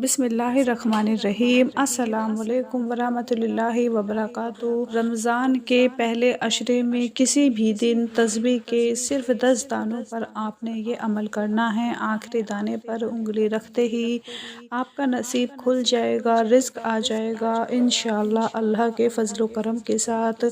बिस्मिल्लाहिर्रहमानिर्रहीम। अस्सलाम वालेकुम वरहमतुल्लाहि वबरकातुहू। रमज़ान के पहले अशरे में किसी भी दिन तस्बीह के सिर्फ 10 दानों पर आपने ये अमल करना है। आखिरी दाने पर उंगली रखते ही आपका नसीब खुल जाएगा, रिज़्क आ जाएगा इंशाअल्लाह अल्लाह के फज़ल व करम के साथ।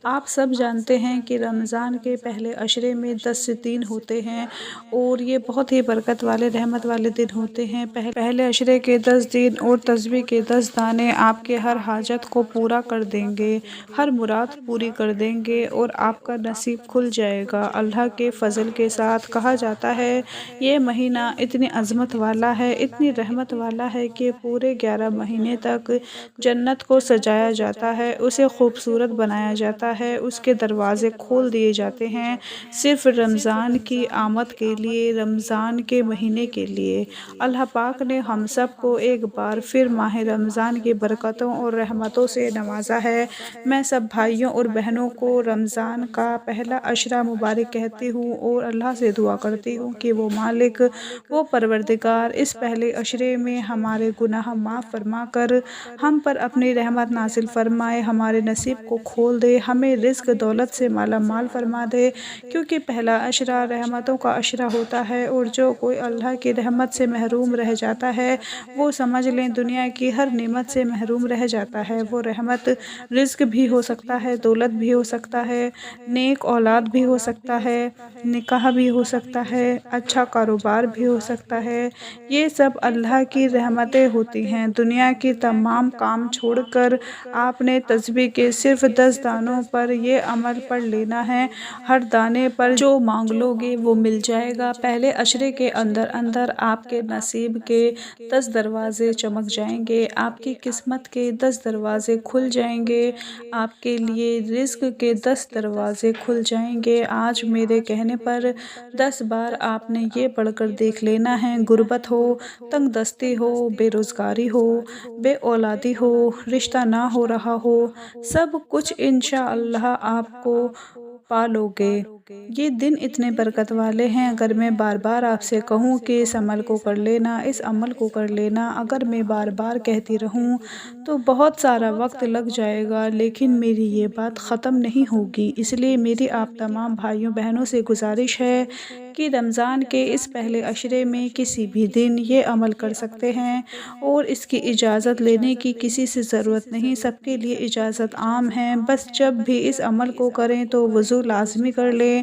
आप सब जानते हैं कि रमज़ान के पहले अशरे में 10 से 3 होते हैं और ये बहुत ही बरकत वाले, रहमत वाले दिन होते हैं। पहले अशरे के 10 दिन और तस्बीह के 10 दाने आपके हर हाजत को पूरा कर देंगे, हर मुराद पूरी कर देंगे और आपका नसीब खुल जाएगा अल्लाह के फ़ज़ल के साथ। कहा जाता है ये महीना इतनी अज़मत वाला है, इतनी रहमत वाला है कि पूरे 11 महीने तक जन्नत को सजाया जाता है, उसे खूबसूरत बनाया जाता है, उसके दरवाज़े खोल दिए जाते हैं सिर्फ़ रमज़ान की आमद के लिए, रमज़ान के महीने के लिए। अल्लाह पाक ने हम सब को एक बार फिर माह रमज़ान की बरकतों और रहमतों से नवाजा है। मैं सब भाइयों और बहनों को रमज़ान का पहला अशरा मुबारक कहती हूँ और अल्लाह से दुआ करती हूँ कि वो मालिक, वो परवरदिगार इस पहले अशरे में हमारे गुनाह माफ़ फरमा कर हम पर अपनी रहमत नाज़िल फरमाए, हमारे नसीब को खोल दे, हमें रिज़्क दौलत से माला माल फरमा दे, क्योंकि पहला अशरा रहमतों का अशरा होता है और जो कोई अल्लाह की रहमत से महरूम रह जाता है वो समझ लें दुनिया की हर नेमत से महरूम रह जाता है। वो रहमत रिज़्क भी हो सकता है, दौलत भी हो सकता है, नेक औलाद भी हो सकता है, निकाह भी हो सकता है, अच्छा कारोबार भी हो सकता है। ये सब अल्लाह की रहमतें होती हैं। दुनिया की तमाम काम छोड़कर आपने तस्बीह के सिर्फ 10 दानों पर ये अमल पढ़ लेना है। हर दाने पर जो मांग लोगे वो मिल जाएगा। पहले अशरे के अंदर अंदर आपके नसीब के 10 दरवाज़े चमक जाएंगे, आपकी किस्मत के 10 दरवाज़े खुल जाएंगे, आपके लिए रिज़्क के 10 दरवाज़े खुल जाएंगे। आज मेरे कहने पर 10 बार आपने ये पढ़कर देख लेना है। गुर्बत हो, तंग दस्ती हो, बेरोज़गारी हो, बे औलादी हो, रिश्ता ना हो रहा हो, सब कुछ इंशाअल्लाह आपको पालोगे। ये दिन इतने बरकत वाले हैं, अगर मैं बार बार आपसे कहूँ कि इस अमल को कर लेना, इस अमल को कर लेना, अगर मैं बार बार कहती रहूँ तो बहुत सारा वक्त लग जाएगा, लेकिन मेरी ये बात ख़त्म नहीं होगी। इसलिए मेरी आप तमाम भाइयों बहनों से गुजारिश है कि रमज़ान के इस पहले अशरे में किसी भी दिन ये अमल कर सकते हैं और इसकी इजाज़त लेने की किसी से ज़रूरत नहीं, सबके लिए इजाज़त आम है। बस जब भी इस अमल को करें तो वज़ू लाज़मी कर लें।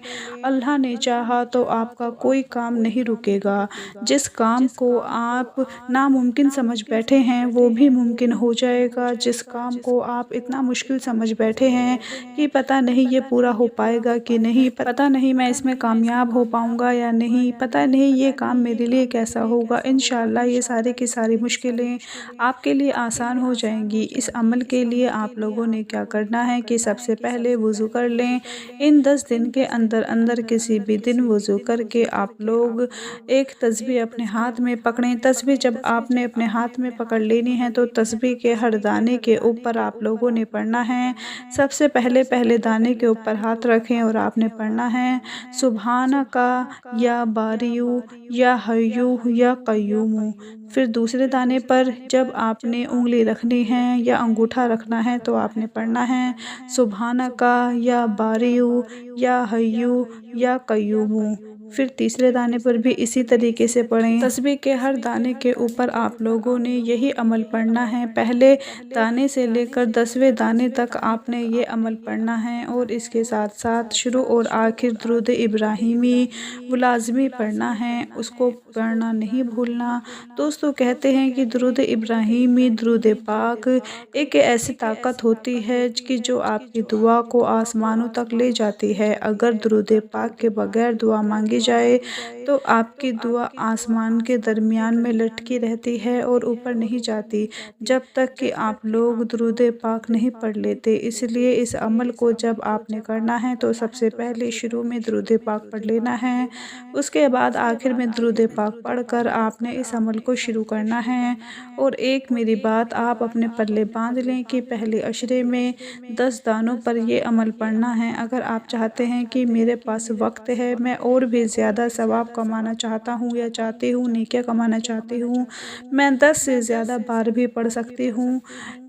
अल्लाह ने चाहा तो आपका कोई काम नहीं रुकेगा। जिस काम को आप नामुमकिन समझ बैठे हैं वो भी मुमकिन हो जाएगा। जिस काम को आप इतना मुश्किल समझ बैठे हैं कि पता नहीं ये पूरा हो पाएगा कि नहीं, पता नहीं मैं इसमें कामयाब हो पाऊँगा या नहीं, पता नहीं ये काम मेरे लिए कैसा होगा, इंशाअल्लाह ये सारी की सारी मुश्किलें आपके लिए आसान हो जाएंगी। इस अमल के लिए आप लोगों ने क्या करना है कि सबसे पहले वज़ू कर लें। इन 10 दिन के अंदर अंदर किसी भी दिन वज़ू करके आप लोग एक तस्बीह अपने हाथ में पकड़ें। तस्बीह जब आपने अपने हाथ में पकड़ लेनी है तो तस्बीह के हर दाने के ऊपर आप लोगों ने पढ़ना है। सबसे पहले दाने के ऊपर हाथ रखें और आपने पढ़ना है सुबहानका या बारियू या हय्यू या क़य्यूमू। फिर दूसरे दाने पर जब आपने उंगली रखनी है या अंगूठा रखना है तो आपने पढ़ना है सुबहानका या बारियू या हय्यू या क़य्यूमू। फिर तीसरे दाने पर भी इसी तरीके से पढ़ें। तस्बीह के हर दाने के ऊपर आप लोगों ने यही अमल पढ़ना है। पहले दाने से लेकर 10वें दाने तक आपने ये अमल पढ़ना है और इसके साथ साथ शुरू और आखिर दुरूद इब्राहिमी वो लाज़मी पढ़ना है, उसको पढ़ना नहीं भूलना। दोस्तों कहते हैं कि दुरूद इब्राहिमी, दुरूद पाक एक ऐसी ताकत होती है कि जो आपकी दुआ को आसमानों तक ले जाती है। अगर दुरूद पाक के बगैर दुआ मांगी जाए तो आपकी दुआ आसमान के दरमियान में लटकी रहती है और ऊपर नहीं जाती जब तक कि आप लोग दुरूद पाक नहीं पढ़ लेते। इसलिए इस अमल को जब आपने करना है तो सबसे पहले शुरू में दुरूद पाक पढ़ लेना है, उसके बाद आखिर में दुरूद पाक पढ़कर आपने इस अमल को शुरू करना है। और एक मेरी बात आप अपने पल्ले बांध लें कि पहले अशरे में 10 दानों पर ये अमल पढ़ना है। अगर आप चाहते हैं कि मेरे पास वक्त है, मैं और भी से ज़्यादा सवाब कमाना चाहता हूँ या चाहती हूँ, नेकियां कमाना चाहती हूँ, मैं 10 से ज़्यादा बार भी पढ़ सकती हूँ।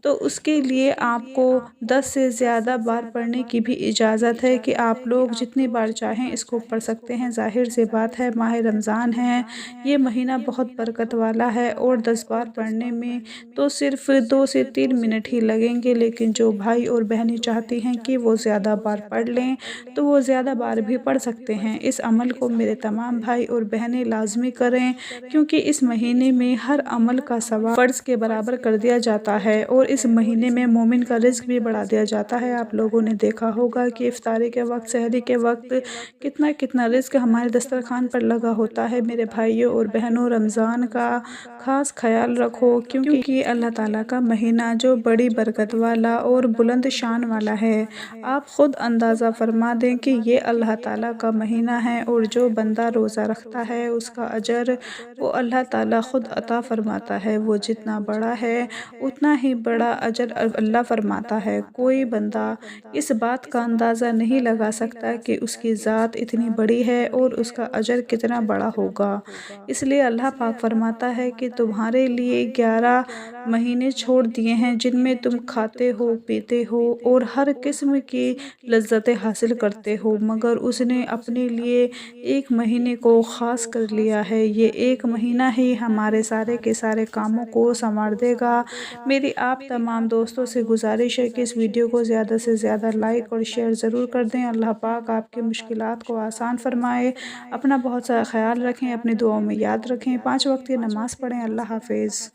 तो उसके लिए आपको 10 से ज़्यादा बार पढ़ने की भी इजाज़त है कि आप लोग जितनी बार चाहें इसको पढ़ सकते हैं। ज़ाहिर सी बात है, माह रमज़ान है, ये महीना बहुत बरकत वाला है और 10 बार पढ़ने में तो सिर्फ़ 2 से 3 मिनट ही लगेंगे। लेकिन जो भाई और बहनें चाहती हैं कि वो ज़्यादा बार पढ़ लें, तो वो ज़्यादा बार भी पढ़ सकते हैं। इस अमल को मेरे तमाम भाई और बहनें लाज़मी करें, क्योंकि इस महीने में हर अमल का सवाब फ़र्ज़ के बराबर कर दिया जाता है और इस महीने में मोमिन का रिज़्क भी बढ़ा दिया जाता है। आप लोगों ने देखा होगा कि इफ्तारी के वक्त, सहरी के वक्त कितना रिज़्क हमारे दस्तरखान पर लगा होता है। मेरे भाइयों और बहनों, रमज़ान का ख़ास ख़याल रखो, क्योंकि अल्लाह ताला का महीना जो बड़ी बरकत वाला और बुलंद शान वाला है। आप ख़ुद अंदाज़ा फ़रमा दें कि ये अल्लाह ताला का महीना है और जो बंदा रोज़ा रखता है उसका अजर वो अल्लाह ताला ख़ुद अता फ़रमाता है। वो जितना बड़ा है उतना ही बड़ा अजर अल्लाह फ़रमाता है। कोई बंदा इस बात का अंदाज़ा नहीं लगा सकता कि उसकी ज़ात इतनी बड़ी है और उसका अजर कितना बड़ा होगा। इसलिए अल्लाह पाक फ़रमाता है कि तुम्हारे लिए 11 महीने छोड़ दिए हैं जिनमें तुम खाते हो, पीते हो और हर किस्म की लज़्ज़तें हासिल करते हो, मगर उसने अपने लिए एक महीने को ख़ास कर लिया है। ये एक महीना ही हमारे सारे के सारे कामों को संवार देगा। मेरी आप तमाम दोस्तों से गुजारिश है कि इस वीडियो को ज़्यादा से ज़्यादा लाइक और शेयर ज़रूर कर दें। अल्लाह पाक आपकी मुश्किलात को आसान फ़रमाए। अपना बहुत सारा ख़याल रखें, अपनी दुआओं में याद रखें, 5 वक्त की नमाज़ पढ़ें। अल्लाह हाफ़िज़।